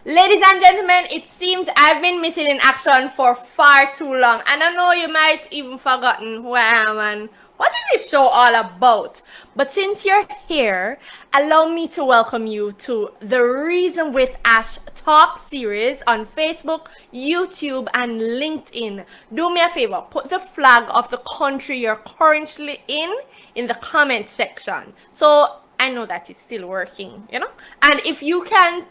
Ladies and gentlemen, it seems I've been missing in action for far too long, and I know you might even forgotten who I am and what is this show all about. But since you're here, allow me to welcome you to the Reason with Ash Talk series on Facebook, YouTube, and LinkedIn. Do me a favor, put the flag of the country you're currently in the comment section. So I know that it's still working, you know? And if you can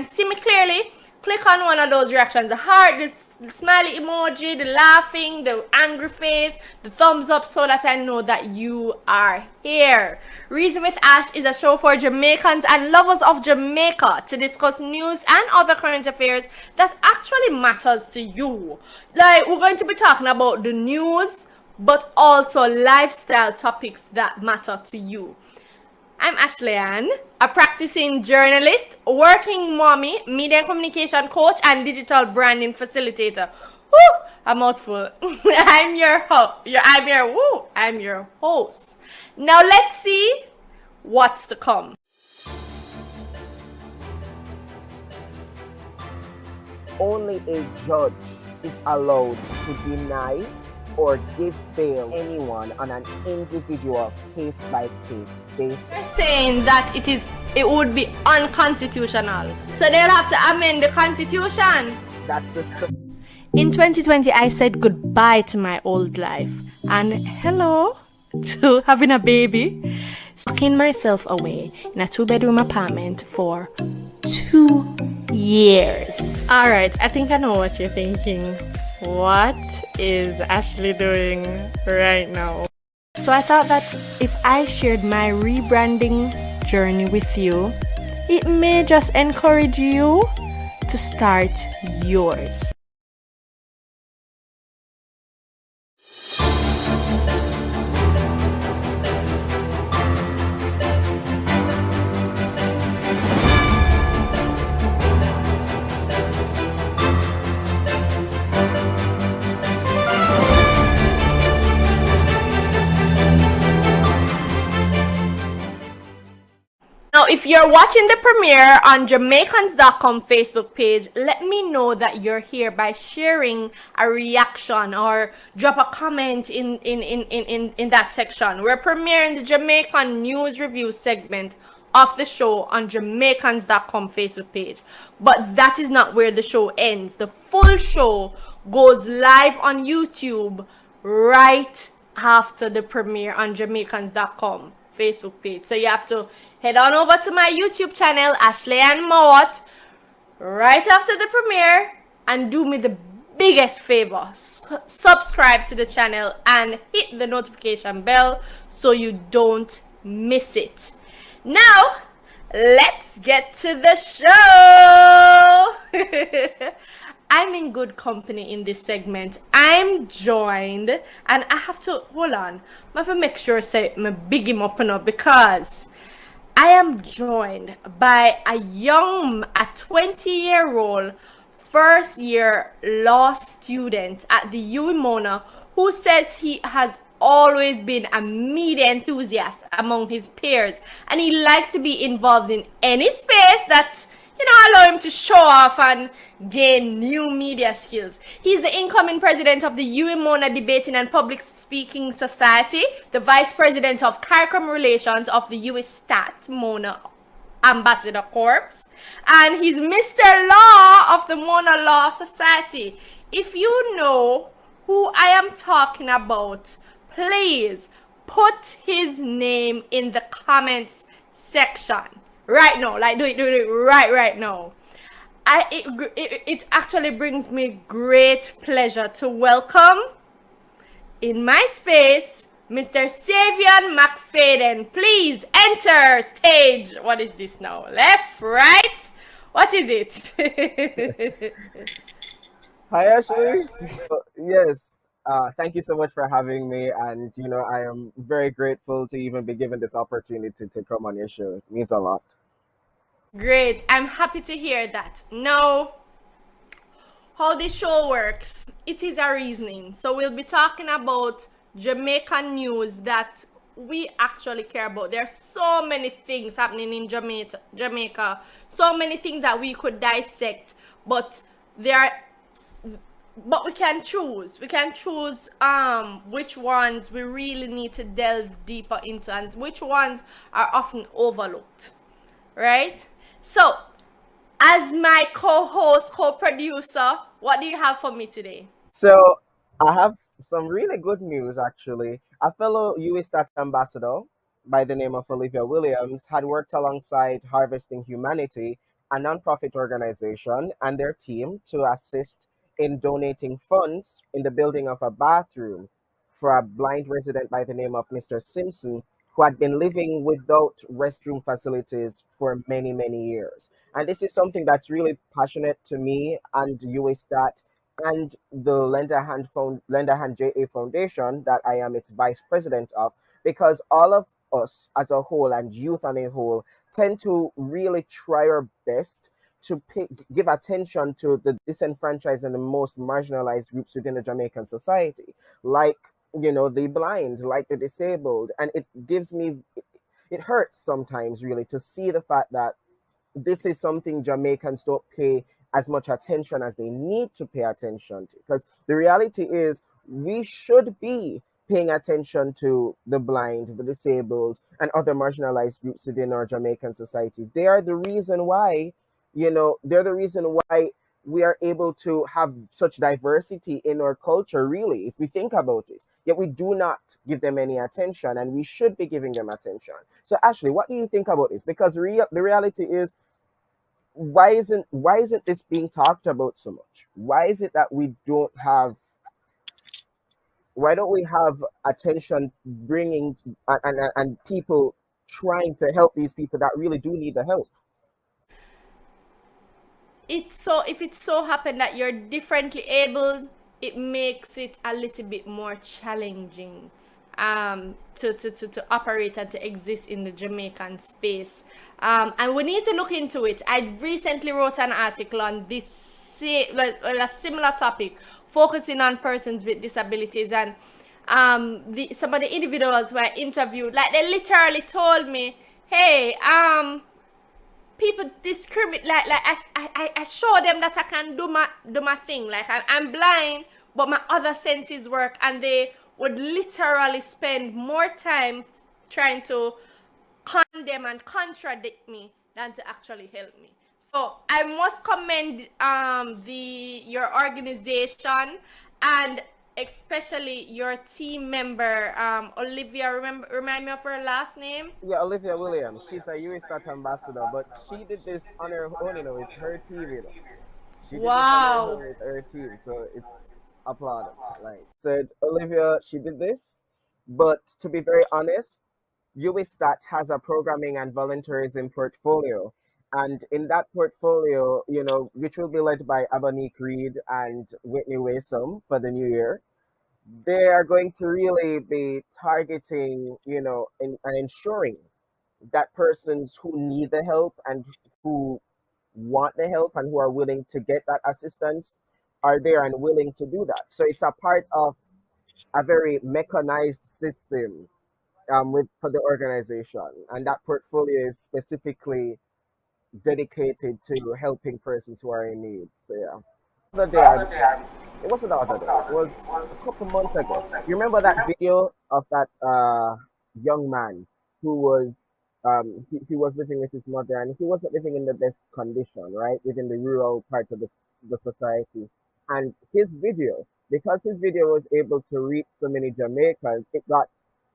see me clearly, click on one of those reactions, the heart, the smiley emoji, the laughing, the angry face, the thumbs up, so that I know that you are here. Reason with Ash is a show for Jamaicans and lovers of Jamaica to discuss news and other current affairs that actually matters to you. Like, we're going to be talking about the news, but also lifestyle topics that matter to you. I'm Ashleigh-Ann, a practicing journalist, working mommy, media and communication coach, and digital branding facilitator. Woo, a mouthful. I'm your host. Now let's see what's to come. Only a judge is allowed to deny or give bail anyone on an individual case-by-case basis. They're saying that it would be unconstitutional. So they'll have to amend the constitution. That's the truth. In 2020, I said goodbye to my old life and hello to having a baby. Locking myself away in a 2-bedroom apartment for 2 years. All right, I think I know what you're thinking. What is Ashley doing right now? So I thought that if I shared my rebranding journey with you, it may just encourage you to start yours. Now, if you're watching the premiere on Jamaicans.com Facebook page, let me know that you're here by sharing a reaction or drop a comment in that section. We're premiering the Jamaican news review segment of the show on Jamaicans.com Facebook page. But that is not where the show ends. The full show goes live on YouTube right after the premiere on Jamaicans.com Facebook page. So you have to head on over to my YouTube channel, Ashleigh-Ann, right after the premiere, and do me the biggest favor. Subscribe to the channel and hit the notification bell so you don't miss it. Now, let's get to the show. I'm in good company in this segment. I'm joined, and I have to hold on. I have to make sure say me big him up enough because I am joined by a 20-year-old first-year law student at the UWI MONA who says he has always been a media enthusiast among his peers, and he likes to be involved in any space that allow him to show off and gain new media skills. He's the incoming president of the UWI MONA Debating and Public Speaking Society, the vice president of curriculum relations of the UWI Stat MONA Ambassador Corps, and he's Mr. Law of the MONA Law Society. If you know who I am talking about, please put his name in the comments section. Right now, like do it right now. It actually brings me great pleasure to welcome in my space Mr. Saevion McFadden. Please enter stage. What is this now? Left, right? What is it? Hi, Ashley. Yes. Thank you so much for having me, and I am very grateful to even be given this opportunity to come on your show. It means a lot. Great, I'm happy to hear that. Now, how the show works, it is a reasoning. So we'll be talking about Jamaican news that we actually care about. There are so many things happening in Jamaica, so many things that we could dissect, but there are but we can choose. We can choose which ones we really need to delve deeper into and which ones are often overlooked. Right? So, as my co-host, co-producer, what do you have for me today? So I have some really good news actually. A fellow UWI ambassador by the name of Olivia Williams had worked alongside Harvesting Humanity, a nonprofit organization, and their team to assist in donating funds in the building of a bathroom for a blind resident by the name of Mr. Simpson, who had been living without restroom facilities for many, many years. And this is something that's really passionate to me and UWI and the Lender Hand JA Foundation that I am its vice president of, because all of us as a whole and youth on a whole tend to really try our best to give attention to the disenfranchised and the most marginalized groups within the Jamaican society, like the blind, like the disabled, and it hurts sometimes really to see the fact that this is something Jamaicans don't pay as much attention as they need to pay attention to. Because the reality is, we should be paying attention to the blind, the disabled, and other marginalized groups within our Jamaican society. They are the reason why, they're the reason why we are able to have such diversity in our culture, really, if we think about it. Yet we do not give them any attention, and we should be giving them attention. So, Ashleigh, what do you think about this? Because the reality is, why isn't this being talked about so much? Why is it that why don't we have attention bringing and people trying to help these people that really do need the help? If it so happened that you're differently able, it makes it a little bit more challenging to operate and to exist in the Jamaican space. And we need to look into it. I recently wrote an article on this a similar topic, focusing on persons with disabilities, and some of the individuals were interviewed, like they literally told me, hey, people discriminate, like I show them that I can do my thing, like I'm blind but my other senses work, and they would literally spend more time trying to condemn and contradict me than to actually help me. So I must commend your organization, and especially your team member, Olivia. Remind me of her last name. Yeah, Olivia Williams. She's a US ambassador, but she did this on her own, with her team, She did this on her own Wow. with her team, so it's applauded. Like said, Olivia, she did this, but to be very honest, UWI has a programming and volunteerism portfolio. And in that portfolio, which will be led by Abanique Reed and Whitney Wasom for the new year, they are going to really be targeting, and ensuring that persons who need the help and who want the help and who are willing to get that assistance are there and willing to do that. So it's a part of a very mechanized system for the organization, and that portfolio is specifically dedicated to helping persons who are in need. So yeah, the other day it wasn't the other day. It was a couple months ago. You remember that video of that young man who was he was living with his mother, and he wasn't living in the best condition, right, within the rural part of the society. And his video, because his video was able to reach so many Jamaicans, it got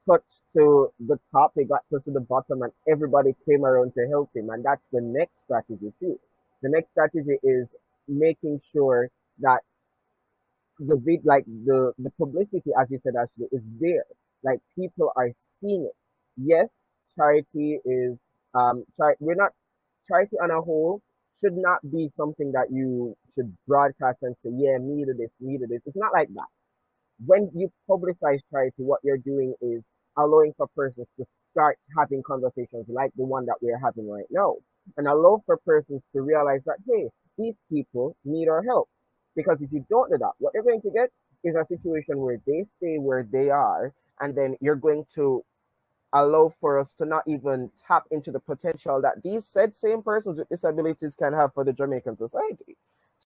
touched to the top, it got touched to the bottom, and everybody came around to help him. And that's the next strategy too. The next strategy is making sure that the publicity, as you said, actually, is there. Like, people are seeing it. Yes, charity is we're not charity on a whole should not be something that you should broadcast and say, yeah, me to this, me to this. It's not like that. When you publicize charity, what you're doing is allowing for persons to start having conversations like the one that we're having right now, and allow for persons to realize that, hey, these people need our help. Because if you don't do that, what you're going to get is a situation where they stay where they are, and then you're going to allow for us to not even tap into the potential that these said same persons with disabilities can have for the Jamaican society.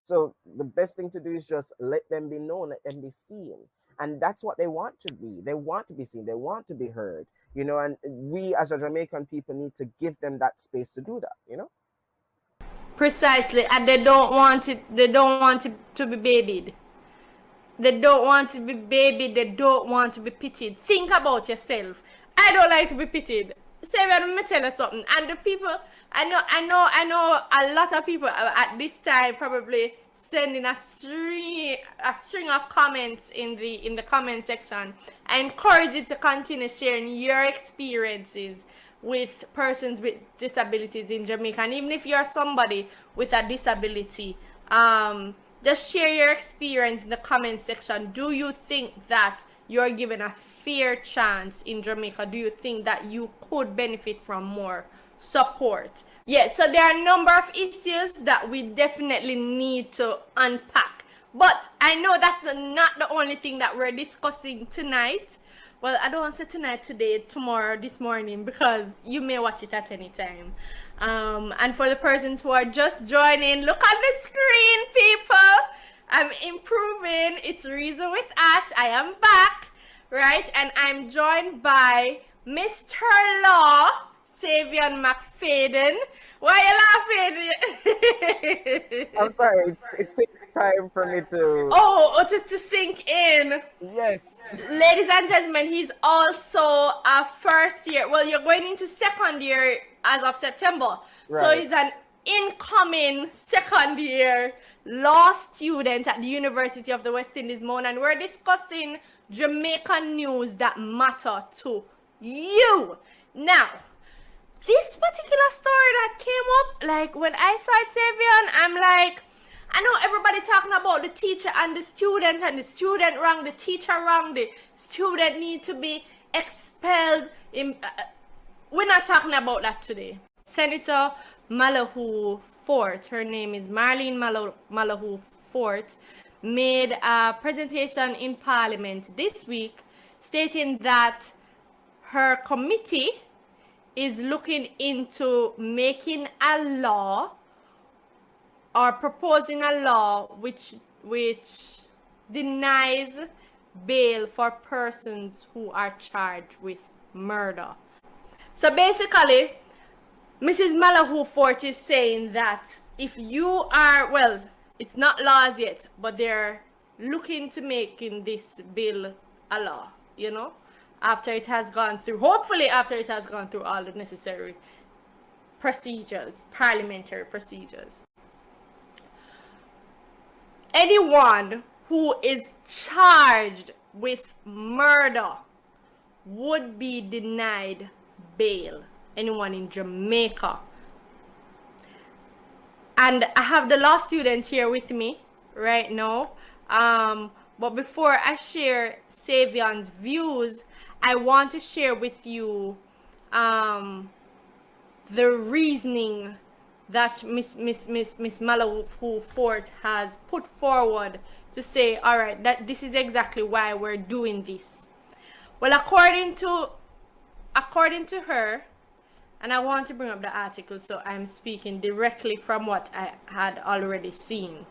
So the best thing to do is just let them be known, let them be seen. And that's what they want to be. They want to be seen, they want to be heard, you know, and we as a Jamaican people need to give them that space to do that, you know? Precisely, and they don't want it. They don't want it to be babied. They don't want to be babied. They don't want to be pitied. Think about yourself. I don't like to be pitied. Saevion, let me tell you something. And the people, I know a lot of people at this time probably sending a string of comments in the comment section. I encourage you to continue sharing your experiences with persons with disabilities in Jamaica. And even if you're somebody with a disability, just share your experience in the comment section. Do you think that you're given a fair chance in Jamaica? Do you think that you could benefit from more support? Yes, so there are a number of issues that we definitely need to unpack. But I know that's not the only thing that we're discussing tonight. Well, I don't want to say tonight, today, tomorrow, this morning, because you may watch it at any time. And for the persons who are just joining, look on the screen, people. I'm improving. It's Reason with Ash. I am back, right? And I'm joined by Mr. Law, Saevion McFadden. Why are you laughing? I'm sorry, it takes time for me to... Oh, just to sink in. Yes. Ladies and gentlemen, he's also a first year. Well, you're going into second year as of September. Right. So he's an incoming second year law student at the University of the West Indies, Mona. And we're discussing Jamaican news that matter to you. Now, this particular story that came up, like when I saw it, Saevion, I'm like, I know everybody talking about the teacher and the student wrong, the teacher wrong, the student need to be expelled. We're not talking about that today. Senator Malahoo Fort, her name is Marlene Malahoo Fort, made a presentation in Parliament this week stating that her committee is looking into making a law or proposing a law which denies bail for persons who are charged with murder. So basically, Mrs. Malahoo Fort is saying that if you are, well, it's not laws yet, but they're looking to making this bill a law, you know, after it has gone through, hopefully after it has gone through all the necessary procedures, parliamentary procedures. Anyone who is charged with murder would be denied bail. Anyone in Jamaica. And I have the law students here with me right now. But before I share Saevion's views, I want to share with you the reasoning that Miss Malahoo Fort has put forward to say, all right, that this is exactly why we're doing this. Well, according to her, and I want to bring up the article, so I'm speaking directly from what I had already seen.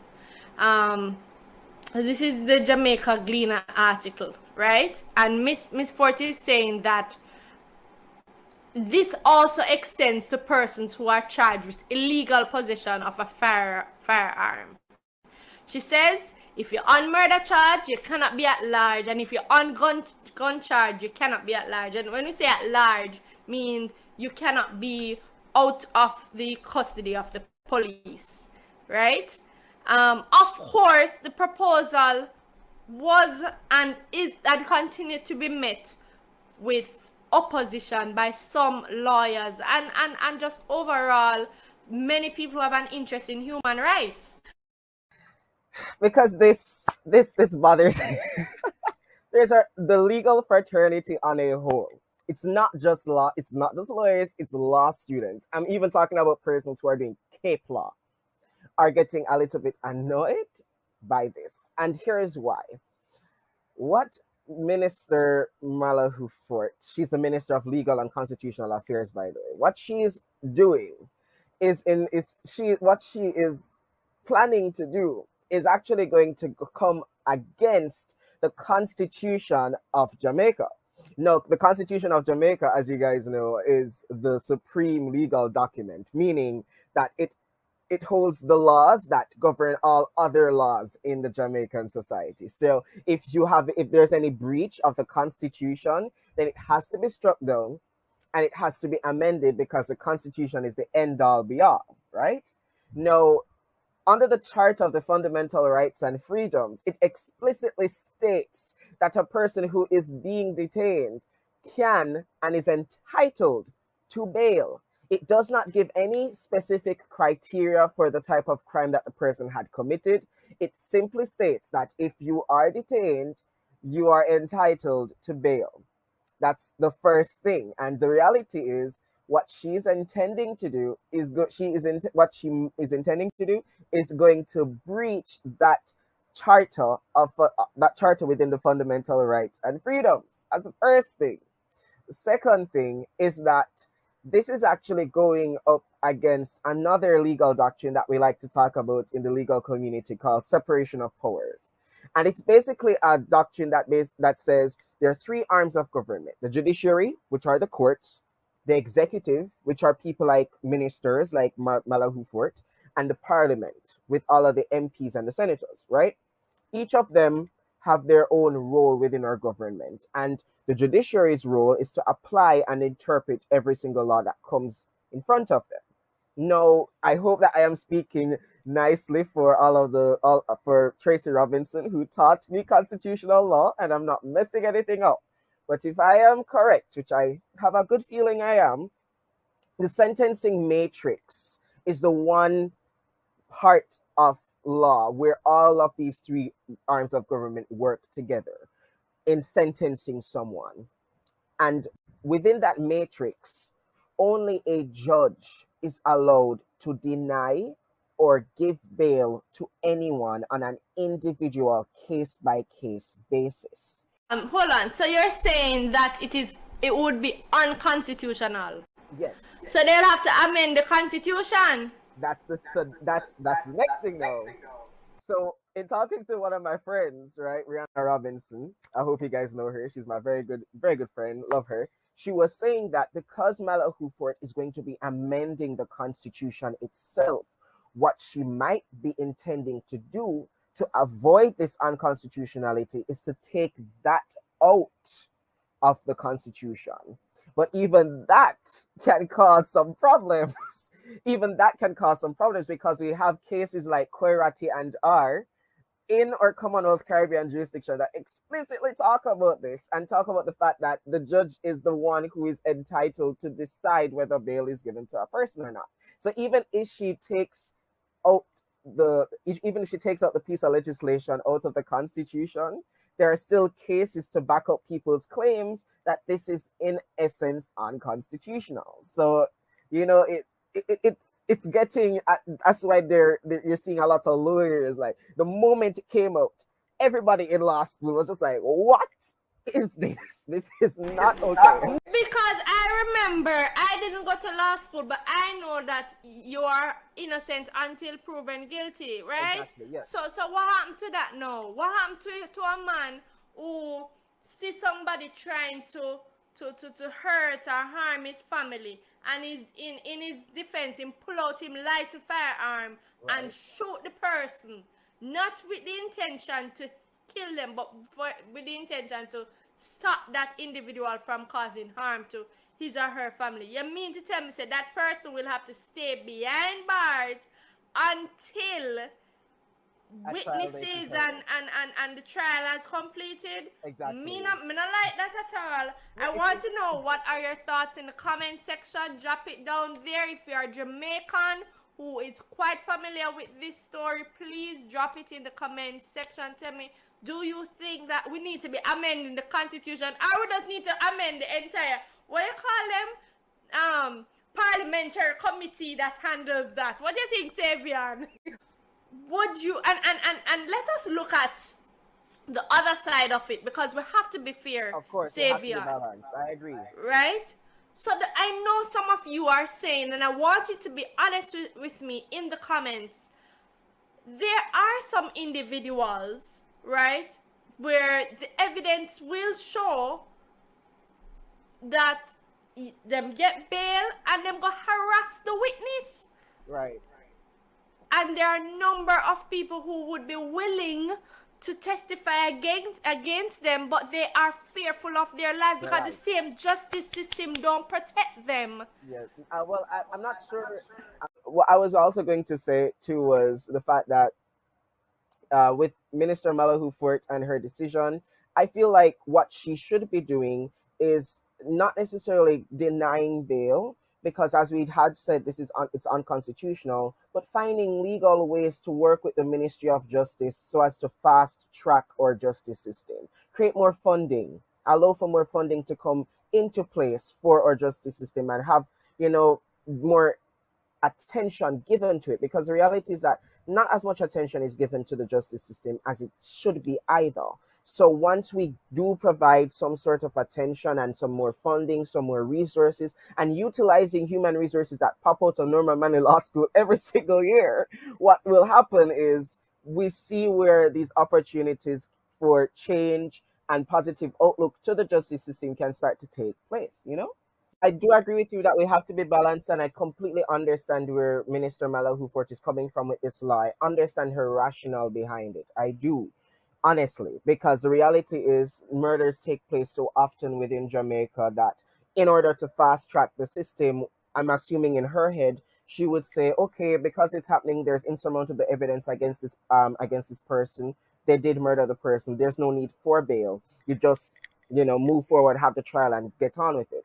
This is the Jamaica Gleaner article, right? And Miss Fort is saying that this also extends to persons who are charged with illegal possession of a firearm. She says, if you're on murder charge, you cannot be at large, and if you're on gun charge, you cannot be at large. And when we say at large, means you cannot be out of the custody of the police, right? Of course, the proposal was and is and continued to be met with opposition by some lawyers and just overall many people who have an interest in human rights. Because this bothers me. There's the legal fraternity on a whole. It's not just law, it's not just lawyers, it's law students. I'm even talking about persons who are doing Cape law, are getting a little bit annoyed by this. And here's why. What Minister Malahou Fort, she's the Minister of Legal and Constitutional Affairs, by the way. What she's doing what she is planning to do is actually going to come against the Constitution of Jamaica. No, the Constitution of Jamaica, as you guys know, is the supreme legal document, meaning that it holds the laws that govern all other laws in the Jamaican society. So if there's any breach of the Constitution, then it has to be struck down and it has to be amended because the Constitution is the end all be all, right? Now, under the Charter of the Fundamental Rights and Freedoms, it explicitly states that a person who is being detained can and is entitled to bail. It does not give any specific criteria for the type of crime that the person had committed. It simply states that if you are detained, you are entitled to bail. That's the first thing. And the reality is, what she's intending to do is going to breach that charter within the fundamental rights and freedoms. As the first thing. The second thing is that this is actually going up against another legal doctrine that we like to talk about in the legal community called separation of powers. And it's basically a doctrine that says there are three arms of government: the judiciary, which are the courts; the executive, which are people like ministers like Malahou Fort; and the parliament, with all of the MPs and the senators, right? Each of them have their own role within our government. And the judiciary's role is to apply and interpret every single law that comes in front of them. No, I hope that I am speaking nicely for for Tracy Robinson, who taught me constitutional law, and I'm not messing anything up. But if I am correct, which I have a good feeling I am, the sentencing matrix is the one part of law where all of these three arms of government work together in sentencing someone. And within that matrix, only a judge is allowed to deny or give bail to anyone on an individual case-by-case basis. Hold on. So you're saying that it would be unconstitutional? Yes. So they'll have to amend the Constitution? That's the next thing though. So in talking to one of my friends, right, Rihanna Robinson, I hope you guys know her. She's my very good friend. Love her. She was saying that because Malahou Fort is going to be amending the Constitution itself, what she might be intending to do to avoid this unconstitutionality is to take that out of the Constitution. But even that can cause some problems. Because we have cases like Koirati and R in our Commonwealth Caribbean jurisdiction that explicitly talk about this and talk about the fact that the judge is the one who is entitled to decide whether bail is given to a person or not. So even if she takes out the piece of legislation out of the Constitution, there are still cases to back up people's claims that this is in essence unconstitutional. So, it's getting, that's why you're seeing a lot of lawyers, like the moment it came out, everybody in law school was just like, what is this? This is not okay. Because I remember, I didn't go to law school, but I know that you are innocent until proven guilty, right? Exactly, yes. So what happened to that now? What happened to a man who sees somebody trying to hurt or harm his family, and in his defense, him pull out him licensed firearm, right, and shoot the person, not with the intention to kill them, but with the intention to stop that individual from causing harm to his or her family? You mean to tell me that person will have to stay behind bars until witnesses and the trial has completed? Exactly. Me not like that at all. I want to know, what are your thoughts in the comment section? Drop it down there. If you are Jamaican who is quite familiar with this story, please drop it in the comment section. Tell me, do you think that we need to be amending the Constitution, or we just need to amend the entire, what do you call them, parliamentary committee that handles that? What do you think, Saevion? Would you, and let us look at the other side of it, because we have to be fair, Of course, it has to be Saevion, balanced. I agree. right? So I know some of you are saying, and I want you to be honest with me in the comments, there are some individuals, right, where the evidence will show that them get bail and them go harass the witness. Right. And there are a number of people who would be willing to testify against them, but they are fearful of their life because the same justice system don't protect them. Yeah. Well, I'm not sure. What I was also going to say too was the fact that with Minister Malahou Fort and her decision, I feel like what she should be doing is not necessarily denying bail, because as we had said, it's unconstitutional, but finding legal ways to work with the Ministry of Justice so as to fast track our justice system, create more funding, allow for more funding to come into place for our justice system, and have more attention given to it, because the reality is that not as much attention is given to the justice system as it should be either. So once we do provide some sort of attention and some more funding, some more resources, and utilizing human resources that pop out of Norman Manley Law School every single year, what will happen is we see where these opportunities for change and positive outlook to the justice system can start to take place, I do agree with you that we have to be balanced, and I completely understand where Minister Malahou Fort is coming from with this law. I understand her rationale behind it. I do, honestly, because the reality is murders take place so often within Jamaica that in order to fast track the system, I'm assuming in her head, she would say, okay, because it's happening, there's insurmountable evidence against this person. They did murder the person. There's no need for bail. You just, move forward, have the trial, and get on with it.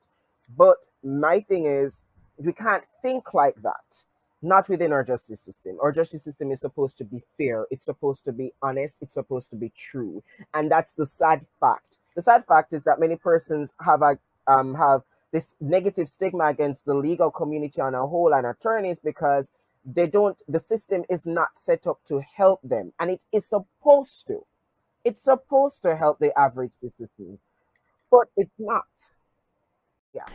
But my thing is, we can't think like that. Not within our justice system. Our justice system is supposed to be fair. It's supposed to be honest. It's supposed to be true. And that's the sad fact. The sad fact is that many persons have this negative stigma against the legal community on a whole and attorneys, because the system is not set up to help them. And it is supposed to. It's supposed to help the average citizen. But it's not. Yeah.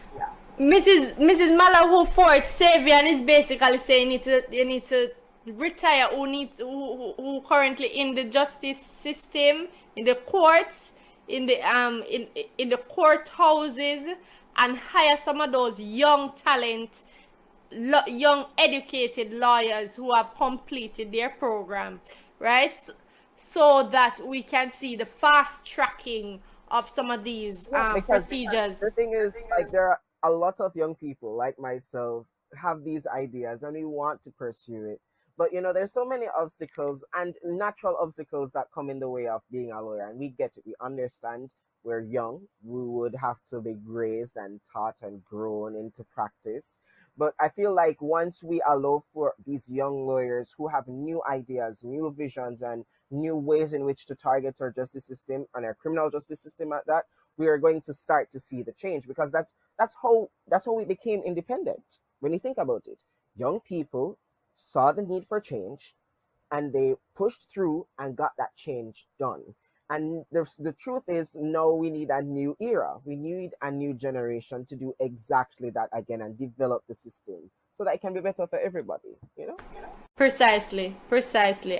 Mrs. Malahou Fort, Saevion is basically saying you need to retire who currently in the justice system, in the courts, in the courthouses, and hire some of those young talent, young educated lawyers who have completed their program, right? So that we can see the fast tracking of some of these procedures. The thing is, like, there are a lot of young people like myself have these ideas and we want to pursue it. But there's so many obstacles and natural obstacles that come in the way of being a lawyer, and we get it. We understand we're young. We would have to be raised and taught and grown into practice. But I feel like once we allow for these young lawyers who have new ideas, new visions, and new ways in which to target our justice system and our criminal justice system at that, we are going to start to see the change, because that's how we became independent. When you think about it, young people saw the need for change and they pushed through and got that change done. And the truth is, now we need a new era. We need a new generation to do exactly that again and develop the system so that it can be better for everybody, Precisely.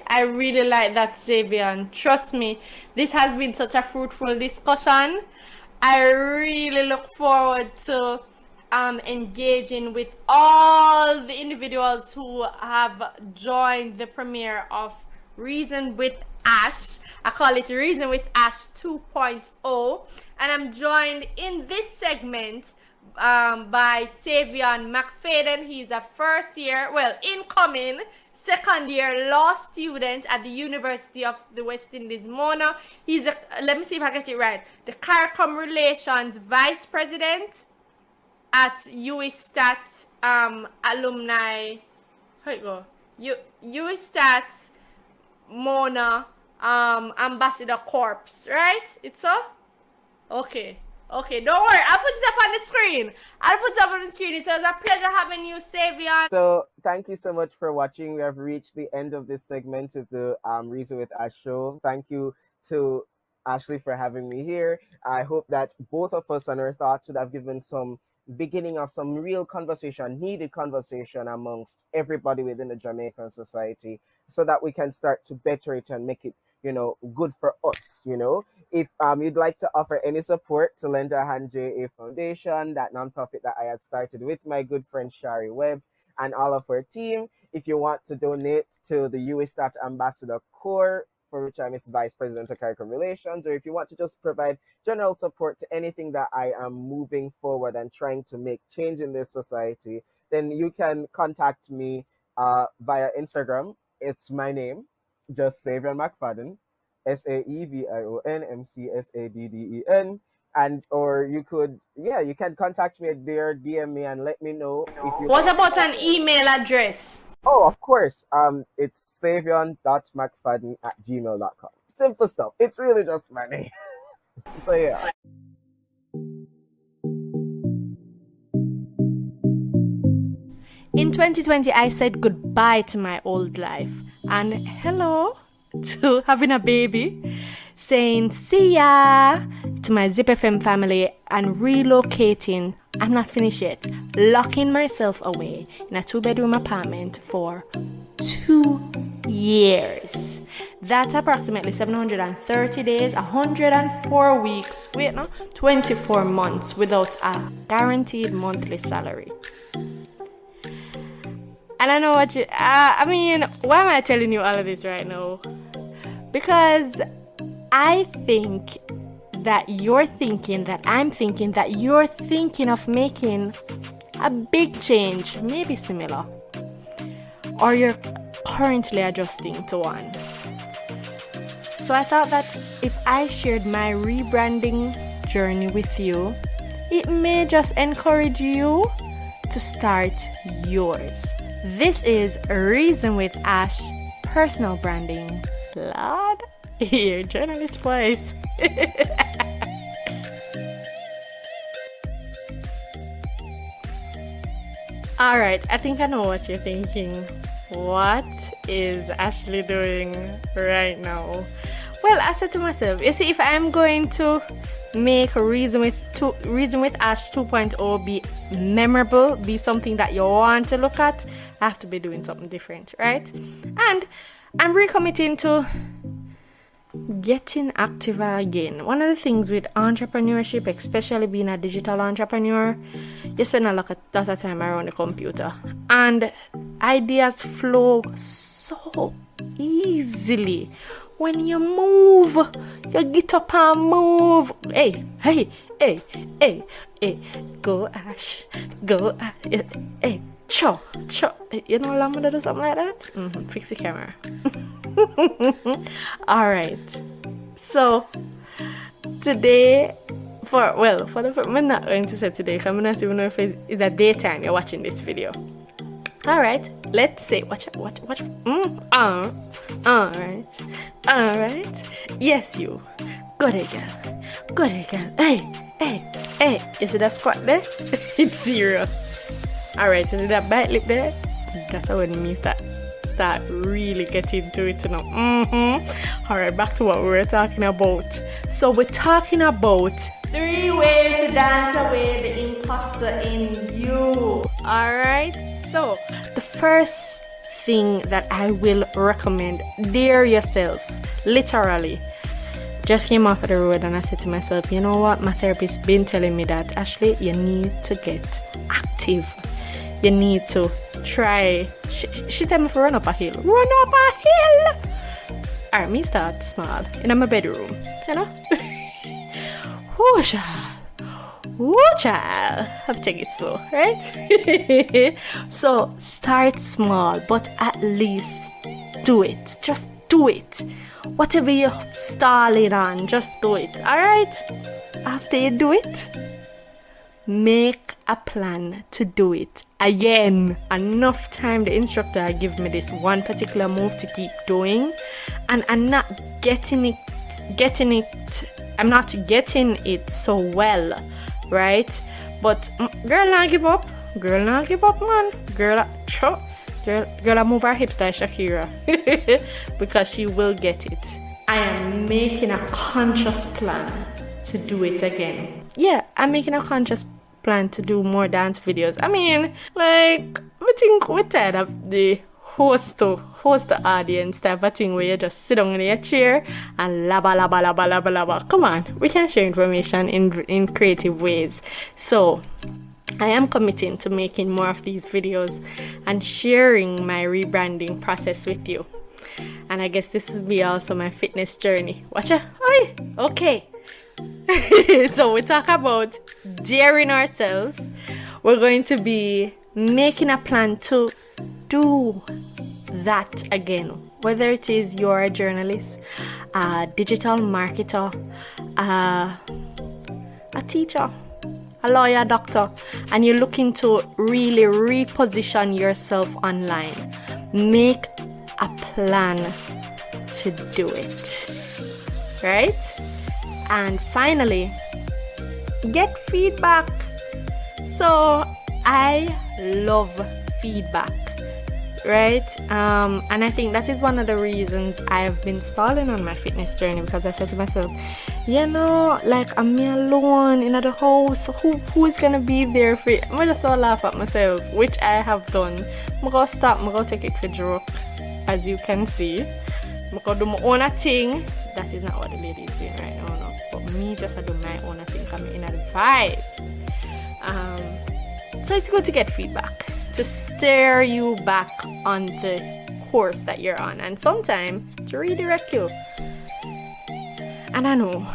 I really like that, Saevion. Trust me, this has been such a fruitful discussion. I really look forward to engaging with all the individuals who have joined the premiere of Reason with Ash. I call it Reason with Ash 2.0, and I'm joined in this segment by Saevion McFadden. He's a incoming second-year law student at the University of the West Indies, MONA. He's let me see if I get it right, the CARICOM Relations Vice President at UWI alumni. How it go? UWI MONA Ambassador Corps, right? It's so? Okay, don't worry. I'll put it up on the screen. It was a pleasure having you, Saevion. So thank you so much for watching. We have reached the end of this segment of the Reason with Ash show. Thank you to Ashleigh, for having me here. I hope that both of us and our thoughts would have given some beginning of some real conversation, needed conversation amongst everybody within the Jamaican society, so that we can start to better it and make it, good for us. If you'd like to offer any support to lend a hand JA Foundation, that nonprofit that I had started with my good friend Shari Webb and all of her team, if you want to donate to the UWI Ambassador Corps, for which I'm its Vice President of Curriculum Relations, or if you want to just provide general support to anything that I am moving forward and trying to make change in this society, then you can contact me via Instagram. It's my name, just Saevion McFadden, Saevion McFadden. And or you can contact me there, DM me and let me know if you. What about an email address? Oh, of course. It's savion.mcfadden@gmail.com. Simple stuff. It's really just my name. So yeah. In 2020, I said goodbye to my old life and hello to having a baby, saying see ya to my Zip FM family and relocating. I'm not finished yet. Locking myself away in a 2-bedroom apartment for 2 years. That's approximately 730 days, 104 weeks, 24 months without a guaranteed monthly salary. And I know what why am I telling you all of this right now? Because I think that you're thinking that I'm thinking that you're thinking of making a big change, maybe similar, or you're currently adjusting to one. So I thought that if I shared my rebranding journey with you, it may just encourage you to start yours. This is Reason with Ash, personal branding. Lord, your journalist voice. Alright, I think I know what you're thinking. What is Ashleigh doing right now? Well, I said to myself, you see, if I'm going to make Reason with Ash 2.0 be memorable, be something that you want to look at, I have to be doing something different, right? And I'm recommitting to getting active again. One of the things with entrepreneurship, especially being a digital entrepreneur, you spend a lot of time around the computer and ideas flow so easily when you move. You get up and move. Hey, go Ash, go Ash. Hey, cho. You know Lamada do something like that? Fix the camera. Alright, so today I'm not going to say today because I'm not even know if it's the daytime you're watching this video. Alright, let's say watch. Alright, yes, you good girl. Hey, you see that squat there? It's serious. Alright, you see that bite lip there? That's how when me start really getting into it now. Alright, back to what we were talking about. So we're talking about 3 ways to dance away the imposter in you. Alright, so the first thing that I will recommend, dare yourself. Literally, just came off of the road and I said to myself, you know what, my therapist been telling me that, Ashleigh, you need to get active. You need to try. She tell me to run up a hill. Alright, me start small in my bedroom, you know. Whoo child, have to take it slow, right? So start small, but at least do it. Just do it. Whatever you're stalling on, just do it. Alright? After you do it, make a plan to do it again. Enough time the instructor give me this one particular move to keep doing, and I'm not getting it so well, right? But girl, not give up, man. Girl, I move her hips like Shakira because she will get it. I am making a conscious plan to do it again. Yeah, I'm making a conscious plan to do more dance videos. I mean, like, I think we're tired of the host the audience type of thing where you just sit down in your chair and laba laba laba laba laba. Come on, we can share information in creative ways. So I am committing to making more of these videos and sharing my rebranding process with you. And I guess this will be also my fitness journey. Watch it. Okay. So we talk about daring ourselves. We're going to be making a plan to do that again. Whether it is you're a journalist, a digital marketer, a teacher, a lawyer, doctor, and you're looking to really reposition yourself online, make a plan to do it, right? And finally, get feedback. So I love feedback, right? And I think that is one of the reasons I've been stalling on my fitness journey, because I said to myself, you know, like, I'm me alone in the house, who is gonna be there for it? I just so laugh at myself, which I have done. I'm gonna stop, I'm gonna take it for joke, as you can see. I'm gonna do my own thing. That is not what the lady is doing right now, no. But me just do my own thing, coming in at the vibes. So it's good to get feedback, to steer you back on the course that you're on, and sometimes to redirect you. And I know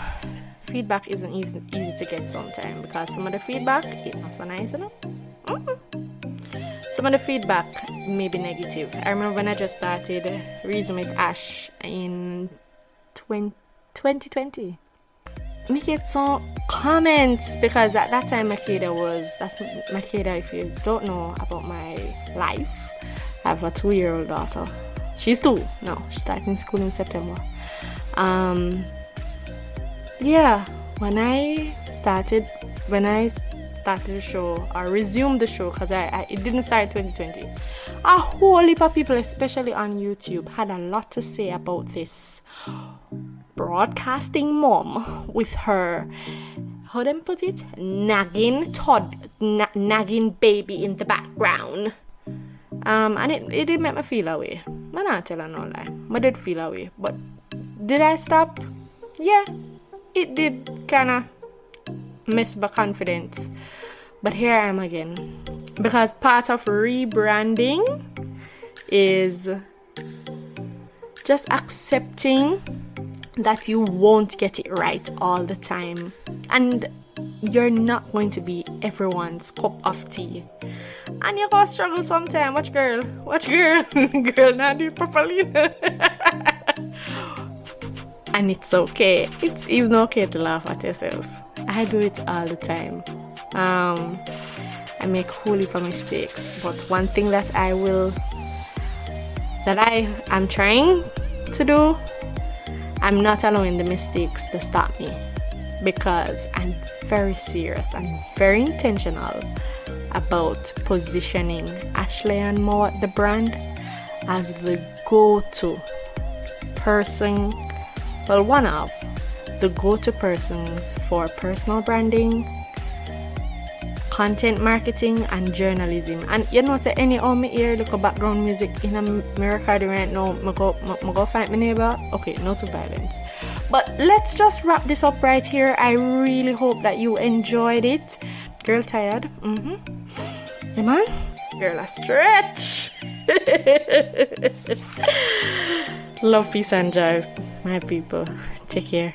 feedback isn't easy to get sometimes, because some of the feedback is not so nice, you know? Some of the feedback may be negative. I remember when I just started Reason with Ash in 2020. Me get some comments, because at that time that's Makeda, if you don't know about my life, I have a 2-year-old daughter. She's 2 now, she's starting school in September. Yeah, when I started the show, or resumed the show, because it didn't start in 2020, a whole heap of people, especially on YouTube, had a lot to say about this broadcasting mom with her, how them put it, nagging baby in the background. And it did make me feel away. I'm not telling no lie, I did feel away. But did I stop? Yeah, it did kind of mess my confidence. But here I am again, because part of rebranding is just accepting that you won't get it right all the time, and you're not going to be everyone's cup of tea, and you're gonna struggle sometime. Watch girl girl not do it properly. And it's okay, it's even okay to laugh at yourself. I do it all the time. I make whole heap of mistakes, but one thing that I am trying to do, I'm not allowing the mistakes to stop me, because I'm very serious and very intentional about positioning Ashleigh-Ann, the brand, as the go-to person, well, one of the go-to persons for personal branding, content marketing, and journalism. And you know, say any of me hear look background music in America right now, I go find my neighbor. Okay, no to violence. But let's just wrap this up right here. I really hope that you enjoyed it. Girl tired? Yeah, man. Girl a stretch. Love, peace, and joy, my people. Take care.